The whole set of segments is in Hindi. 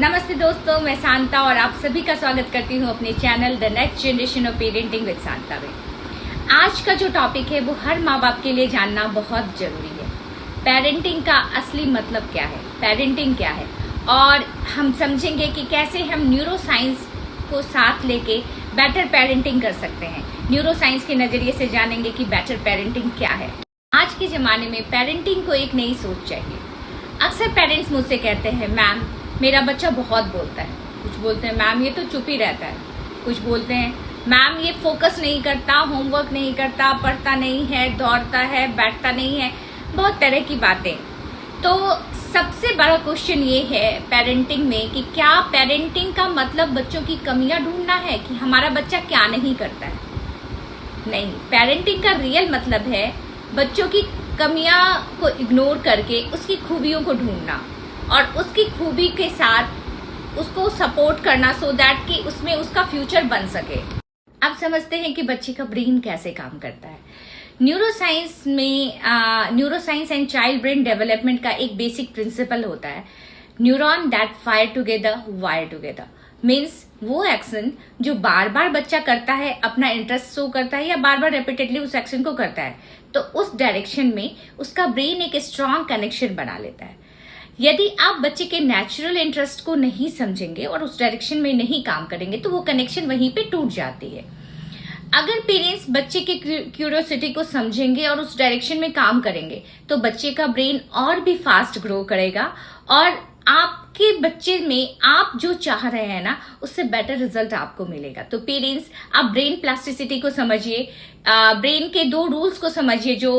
नमस्ते दोस्तों, मैं शांता और आप सभी का स्वागत करती हूँ अपने channel the next generation of parenting with Shanta में। आज का जो टॉपिक है वो हर माँ बाप के लिए जानना बहुत जरूरी है। पेरेंटिंग का असली मतलब क्या है, पेरेंटिंग क्या है, और हम समझेंगे कि कैसे हम न्यूरो साइंस को साथ लेके बेटर पेरेंटिंग कर सकते हैं। न्यूरो साइंस के नजरिए से जानेंगे कि बेटर पेरेंटिंग क्या है। आज के ज़माने में पेरेंटिंग को एक नई सोच चाहिए। अक्सर पेरेंट्स मुझसे कहते हैं, मैम मेरा बच्चा बहुत बोलता है। कुछ बोलते हैं, मैम ये तो चुप ही रहता है। कुछ बोलते हैं, मैम ये फोकस नहीं करता, होमवर्क नहीं करता, पढ़ता नहीं है, दौड़ता है, बैठता नहीं है, बहुत तरह की बातें। तो सबसे बड़ा क्वेश्चन ये है पेरेंटिंग में कि क्या पेरेंटिंग का मतलब बच्चों की कमियां ढूंढना है कि हमारा बच्चा क्या नहीं करता है? नहीं, पेरेंटिंग का रियल मतलब है बच्चों की कमियां को इग्नोर करके उसकी खूबियों को ढूंढना और उसकी खूबी के साथ उसको सपोर्ट करना सो दैट कि उसमें उसका फ्यूचर बन सके। अब समझते हैं कि बच्चे का ब्रेन कैसे काम करता है। न्यूरोसाइंस में neuroscience and child brain development का एक बेसिक प्रिंसिपल होता है, neuron that fire together wire together. Means वो एक्शन जो बार बार बच्चा करता है, अपना इंटरेस्ट शो करता है या बार बार रिपीटेडली उस एक्शन को करता है, तो उस डायरेक्शन में उसका ब्रेन एक स्ट्रॉन्ग कनेक्शन बना लेता है। यदि आप बच्चे के नेचुरल इंटरेस्ट को नहीं समझेंगे और उस डायरेक्शन में नहीं काम करेंगे तो वो कनेक्शन वहीं पे टूट जाती है। अगर पेरेंट्स बच्चे के क्यूरियोसिटी को समझेंगे और उस डायरेक्शन में काम करेंगे तो बच्चे का ब्रेन और भी फास्ट ग्रो करेगा और आपके बच्चे में आप जो चाह रहे हैं ना उससे बेटर रिजल्ट आपको मिलेगा। तो पेरेंट्स, आप ब्रेन प्लास्टिसिटी को समझिए, ब्रेन के 2 रूल्स को समझिए जो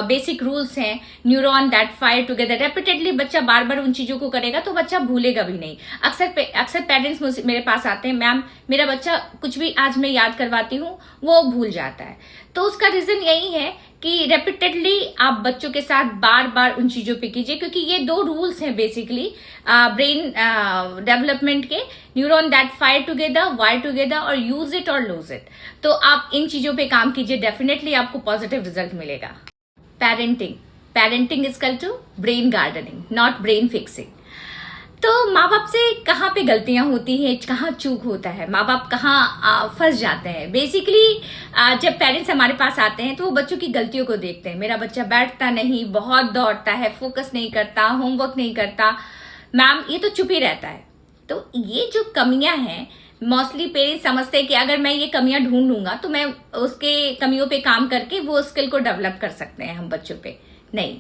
बेसिक रूल्स हैं। Neuron that fire together, repeatedly बच्चा बार बार उन चीजों को करेगा तो बच्चा भूलेगा भी नहीं। अक्सर पेरेंट्स मेरे पास आते हैं, मैम मेरा बच्चा कुछ भी आज मैं याद करवाती हूँ वो भूल जाता है। तो उसका रीजन यही है कि रेपिटेडली आप बच्चों के साथ बार बार उन चीजों पे कीजिए, क्योंकि ये 2 रूल्स हैं बेसिकली ब्रेन डेवलपमेंट के, neuron that fire together wire together और यूज इट और लूज इट। तो आप इन चीजों पे काम कीजिए, डेफिनेटली आपको पॉजिटिव रिजल्ट मिलेगा। Parenting is equal to brain gardening, not brain fixing. तो माँ बाप से कहाँ पे गलतियां होती हैं, कहाँ चूक होता है, माँ बाप कहाँ फंस जाते हैं। बेसिकली जब पेरेंट्स हमारे पास आते हैं तो वो बच्चों की गलतियों को देखते हैं। मेरा बच्चा बैठता नहीं, बहुत दौड़ता है, फोकस नहीं करता, होमवर्क नहीं करता, मैम ये तो चुप ही रहता है। तो ये जो कमियां हैं, मोस्टली पेरेंट्स समझते हैं कि अगर मैं ये कमियां ढूंढ लूंगा तो मैं उसके कमियों पे काम करके वो स्किल को डेवलप कर सकते हैं हम बच्चों पे। नहीं,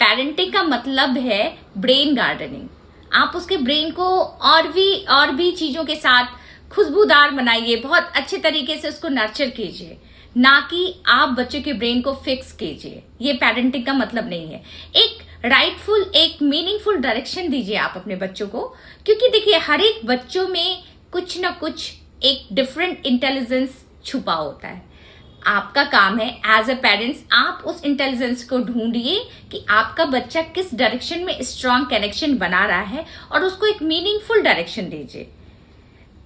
पेरेंटिंग का मतलब है ब्रेन गार्डनिंग। आप उसके ब्रेन को और भी चीजों के साथ खुशबूदार बनाइए, बहुत अच्छे तरीके से उसको नर्चर कीजिए, ना कि आप बच्चों के ब्रेन को फिक्स कीजिए। ये पेरेंटिंग का मतलब नहीं है। एक राइटफुल, एक मीनिंगफुल डायरेक्शन दीजिए आप अपने बच्चों को, क्योंकि देखिए हर एक बच्चों में कुछ ना कुछ एक डिफरेंट इंटेलिजेंस छुपा होता है। आपका काम है एज अ पेरेंट्स, आप उस इंटेलिजेंस को ढूंढिए कि आपका बच्चा किस डायरेक्शन में स्ट्रॉन्ग कनेक्शन बना रहा है और उसको एक मीनिंगफुल डायरेक्शन दीजिए।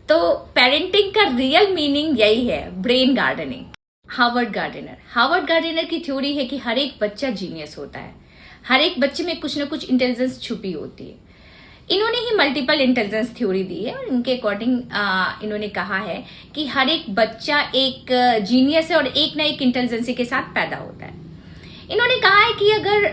तो पेरेंटिंग का रियल मीनिंग यही है, ब्रेन गार्डनिंग। हार्वर्ड गार्डनर की थ्योरी है कि हर एक बच्चा जीनियस होता है, हर एक बच्चे में कुछ ना कुछ इंटेलिजेंस छुपी होती है। इन्होंने ही मल्टीपल इंटेलिजेंस थ्योरी दी है और इनके अकॉर्डिंग इन्होंने कहा है कि हर एक बच्चा एक जीनियस है और एक ना एक इंटेलिजेंसी के साथ पैदा होता है। इन्होंने कहा है कि अगर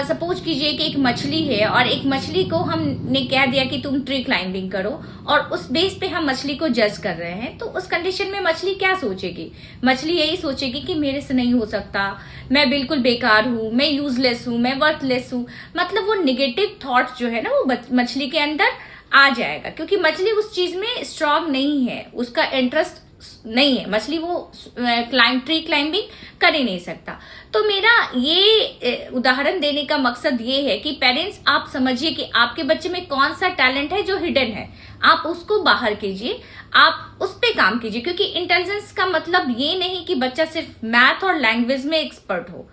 सपोज कीजिए कि एक मछली है और एक मछली को हमने कह दिया कि तुम ट्री क्लाइंबिंग करो और उस बेस पे हम मछली को जज कर रहे हैं, तो उस कंडीशन में मछली क्या सोचेगी? मछली यही सोचेगी कि मेरे से नहीं हो सकता, मैं बिल्कुल बेकार हूं, मैं यूजलेस हूं, मैं वर्थलेस हूं। मतलब वो निगेटिव थॉट जो है ना वो मछली के अंदर आ जाएगा, क्योंकि मछली उस चीज में स्ट्रांग नहीं है, उसका इंटरेस्ट नहीं है, मछली वो ट्री क्लाइंबिंग कर ही नहीं सकता। तो मेरा ये उदाहरण देने का मकसद ये है कि पेरेंट्स, आप समझिए कि आपके बच्चे में कौन सा टैलेंट है जो हिडन है, आप उसको बाहर कीजिए, आप उस पे काम कीजिए। क्योंकि इंटेलिजेंस का मतलब ये नहीं कि बच्चा सिर्फ मैथ और लैंग्वेज में एक्सपर्ट हो।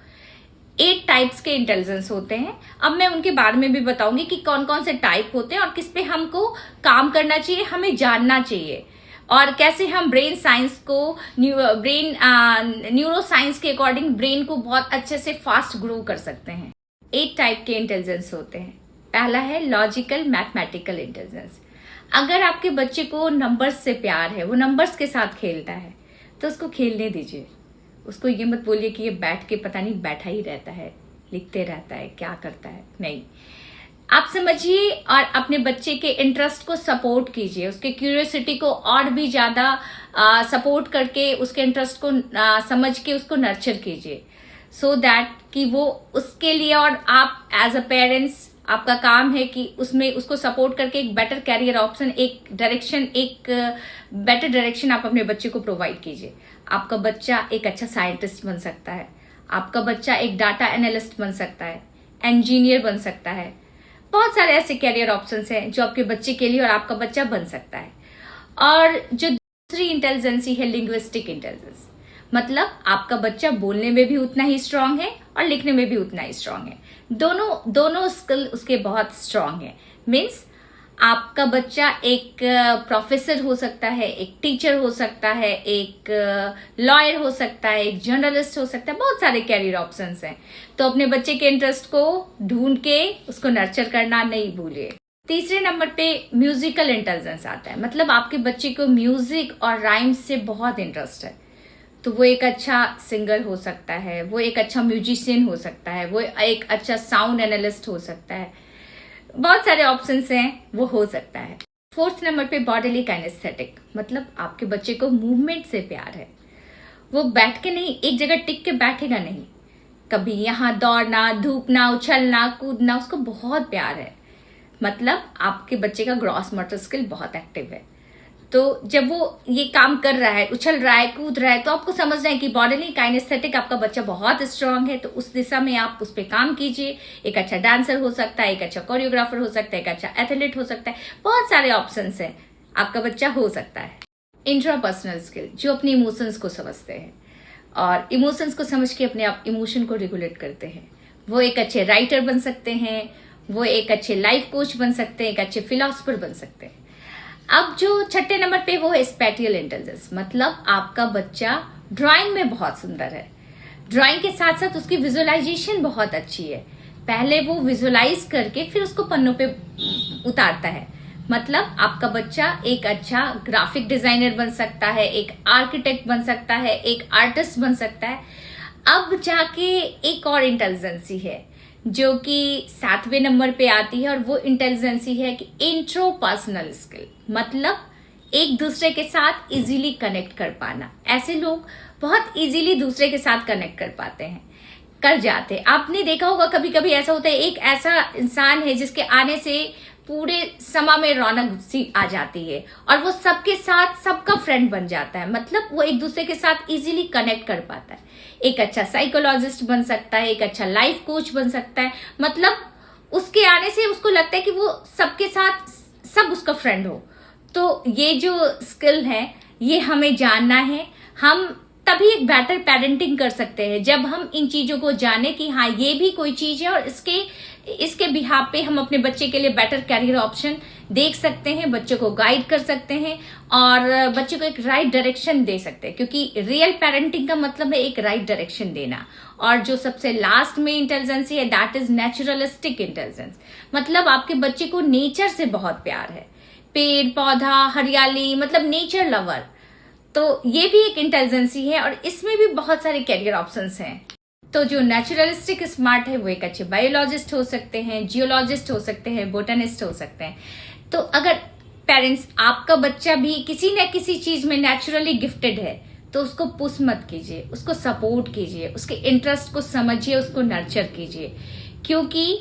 8 टाइप्स के इंटेलिजेंस होते हैं। अब मैं उनके बारे में भी बताऊंगी कि कौन कौन से टाइप होते हैं और किस पे हमको काम करना चाहिए, हमें जानना चाहिए, और कैसे हम ब्रेन साइंस को न्यूरो साइंस के अकॉर्डिंग ब्रेन को बहुत अच्छे से फास्ट ग्रो कर सकते हैं। 8 टाइप के इंटेलिजेंस होते हैं। पहला है लॉजिकल मैथमेटिकल इंटेलिजेंस। अगर आपके बच्चे को नंबर्स से प्यार है, वो नंबर्स के साथ खेलता है, तो उसको खेलने दीजिए। उसको ये मत बोलिए कि ये बैठ के पता नहीं बैठा ही रहता है, लिखते रहता है, क्या करता है। नहीं, आप समझिए और अपने बच्चे के इंटरेस्ट को सपोर्ट कीजिए, उसके क्यूरियोसिटी को और भी ज़्यादा सपोर्ट करके उसके इंटरेस्ट को समझ के उसको नर्चर कीजिए, सो दैट कि वो उसके लिए, और आप एज अ पेरेंट्स आपका काम है कि उसमें उसको सपोर्ट करके एक बेटर कैरियर ऑप्शन, एक डायरेक्शन, एक बेटर डायरेक्शन आप अपने बच्चे को प्रोवाइड कीजिए। आपका बच्चा एक अच्छा साइंटिस्ट बन सकता है, आपका बच्चा एक डाटा एनालिस्ट बन सकता है, इंजीनियर बन सकता है। बहुत सारे ऐसे कैरियर ऑप्शंस हैं जो आपके बच्चे के लिए और आपका बच्चा बन सकता है। और जो दूसरी इंटेलिजेंसी है, लिंग्विस्टिक इंटेलिजेंस, मतलब आपका बच्चा बोलने में भी उतना ही स्ट्रांग है और लिखने में भी उतना ही स्ट्रांग है। दोनों स्किल उसके बहुत स्ट्रांग है। मीन्स आपका बच्चा एक प्रोफेसर हो सकता है, एक टीचर हो सकता है, एक लॉयर हो सकता है, एक जर्नलिस्ट हो सकता है। बहुत सारे कैरियर ऑप्शंस हैं। तो अपने बच्चे के इंटरेस्ट को ढूंढ के उसको नर्चर करना नहीं भूलिए। तीसरे नंबर पे म्यूजिकल इंटेलिजेंस आता है, मतलब आपके बच्चे को म्यूजिक और राइम्स से बहुत इंटरेस्ट है, तो वो एक अच्छा सिंगर हो सकता है, वो एक अच्छा म्यूजिशियन हो सकता है, वो एक अच्छा साउंड एनालिस्ट हो सकता है। बहुत सारे ऑप्शंस हैं, वो हो सकता है। फोर्थ नंबर पे बॉडीली काइनेस्थेटिक, मतलब आपके बच्चे को मूवमेंट से प्यार है। वो बैठ के नहीं, एक जगह टिक के बैठेगा नहीं, कभी यहाँ दौड़ना, धूपना, उछलना, कूदना, उसको बहुत प्यार है। मतलब आपके बच्चे का ग्रॉस मोटर स्किल बहुत एक्टिव है। तो जब वो ये काम कर रहा है, उछल रहा है, कूद रहा है, तो आपको समझना है कि बॉडीली काइनेस्थेटिक आपका बच्चा बहुत स्ट्रांग है। तो उस दिशा में आप उस पर काम कीजिए। एक अच्छा डांसर हो सकता है, एक अच्छा कोरियोग्राफर हो सकता है, एक अच्छा एथलीट हो सकता है। बहुत सारे ऑप्शंस हैं, आपका बच्चा हो सकता है। इंट्रापर्सनल स्किल, जो अपने इमोशंस को समझते हैं और इमोशंस को समझ के अपने आप इमोशन को रेगुलेट करते हैं, वो एक अच्छे राइटर बन सकते हैं, वो एक अच्छे लाइफ कोच बन सकते हैं, एक अच्छे फिलोसफर बन सकते हैं। अब जो छठे नंबर पे वो है स्पैटियल इंटेलिजेंस, मतलब आपका बच्चा ड्राइंग में बहुत सुंदर है। ड्राइंग के साथ साथ उसकी विजुअलाइजेशन बहुत अच्छी है। पहले वो विजुअलाइज करके फिर उसको पन्नों पे उतारता है। मतलब आपका बच्चा एक अच्छा ग्राफिक डिजाइनर बन सकता है, एक आर्किटेक्ट बन सकता है, एक आर्टिस्ट बन सकता है। अब जाके एक और इंटेलिजेंसी है जो कि 7वें नंबर पे आती है, और वो इंटेलिजेंसी है कि इंट्रोपर्सनल स्किल, मतलब एक दूसरे के साथ इजीली कनेक्ट कर पाना। ऐसे लोग बहुत इजीली दूसरे के साथ कनेक्ट कर पाते हैं, कर जाते हैं। आपने देखा होगा कभी कभी ऐसा होता है, एक ऐसा इंसान है जिसके आने से पूरे समा में रौनक सी आ जाती है और वो सबके साथ सबका फ्रेंड बन जाता है। मतलब वो एक दूसरे के साथ इजीली कनेक्ट कर पाता है। एक अच्छा साइकोलॉजिस्ट बन सकता है, एक अच्छा लाइफ कोच बन सकता है। मतलब उसके आने से उसको लगता है कि वो सबके साथ सब उसका फ्रेंड हो। तो ये जो स्किल है ये हमें जानना है। हम तभी एक बेटर पेरेंटिंग कर सकते हैं जब हम इन चीजों को जाने कि हाँ ये भी कोई चीज है और इसके बिहाफ पे हम अपने बच्चे के लिए बेटर कैरियर ऑप्शन देख सकते हैं, बच्चों को गाइड कर सकते हैं और बच्चे को एक राइट डायरेक्शन दे सकते हैं। क्योंकि रियल पेरेंटिंग का मतलब है एक राइट डायरेक्शन देना। और जो सबसे लास्ट में इंटेलिजेंसी है दैट इज नेचुरलिस्टिक इंटेलिजेंस, मतलब आपके बच्चे को नेचर से बहुत प्यार है, पेड़ पौधा हरियाली, मतलब नेचर लवर। तो ये भी एक इंटेलिजेंसी है और इसमें भी बहुत सारे कैरियर ऑप्शंस हैं। तो जो नेचुरलिस्टिक स्मार्ट है वो एक अच्छे बायोलॉजिस्ट हो सकते हैं, जियोलॉजिस्ट हो सकते हैं, बोटनिस्ट हो सकते हैं। तो अगर पेरेंट्स आपका बच्चा भी किसी न किसी चीज में नेचुरली गिफ्टेड है तो उसको पुश मत कीजिए, उसको सपोर्ट कीजिए, उसके इंटरेस्ट को समझिए, उसको नर्चर कीजिए। क्योंकि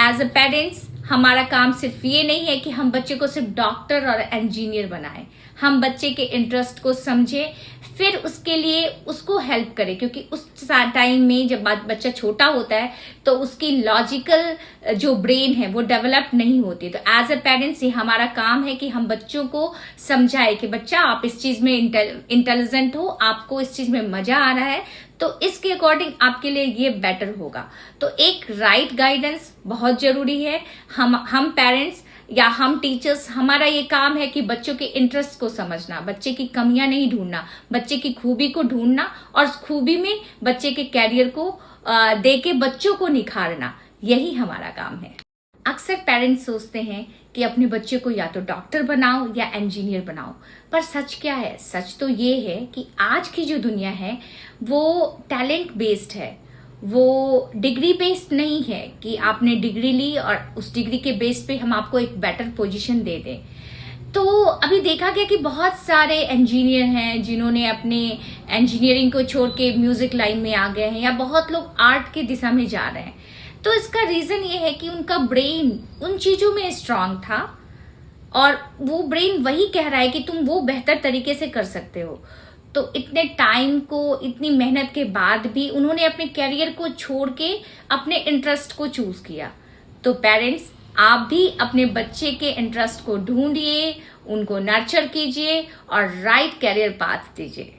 एज अ पेरेंट्स हमारा काम सिर्फ ये नहीं है कि हम बच्चे को सिर्फ डॉक्टर और इंजीनियर बनाएं, हम बच्चे के इंटरेस्ट को समझें, फिर उसके लिए उसको हेल्प करें। क्योंकि उस टाइम में जब बच्चा छोटा होता है तो उसकी लॉजिकल जो ब्रेन है वो डेवलप नहीं होती। तो एज अ पेरेंट्स ये हमारा काम है कि हम बच्चों को समझाएं कि बच्चा आप इस चीज में इंटेलिजेंट हो, आपको इस चीज में मजा आ रहा है, तो इसके अकॉर्डिंग आपके लिए ये बेटर होगा। तो एक राइट गाइडेंस बहुत जरूरी है। हम पेरेंट्स या हम टीचर्स, हमारा ये काम है कि बच्चों के इंटरेस्ट को समझना, बच्चे की कमियां नहीं ढूंढना, बच्चे की खूबी को ढूंढना और उस खूबी में बच्चे के कैरियर को देके बच्चों को निखारना, यही हमारा काम है। अक्सर पेरेंट्स सोचते हैं कि अपने बच्चे को या तो डॉक्टर बनाओ या इंजीनियर बनाओ, पर सच क्या है? सच तो ये है कि आज की जो दुनिया है वो टैलेंट बेस्ड है, वो डिग्री बेस्ड नहीं है कि आपने डिग्री ली और उस डिग्री के बेस पे हम आपको एक बेटर पोजीशन दे दें। तो अभी देखा गया कि बहुत सारे इंजीनियर हैं जिन्होंने अपने इंजीनियरिंग को छोड़ के म्यूजिक लाइन में आ गए हैं, या बहुत लोग आर्ट की दिशा में जा रहे हैं। तो इसका रीजन ये है कि उनका ब्रेन उन चीजों में स्ट्रांग था और वो ब्रेन वही कह रहा है कि तुम वो बेहतर तरीके से कर सकते हो। तो इतने टाइम को, इतनी मेहनत के बाद भी उन्होंने अपने कैरियर को छोड़ के अपने इंटरेस्ट को चूज किया। तो पेरेंट्स, आप भी अपने बच्चे के इंटरेस्ट को ढूंढिए, उनको नर्चर कीजिए और राइट कैरियर पाथ दीजिए।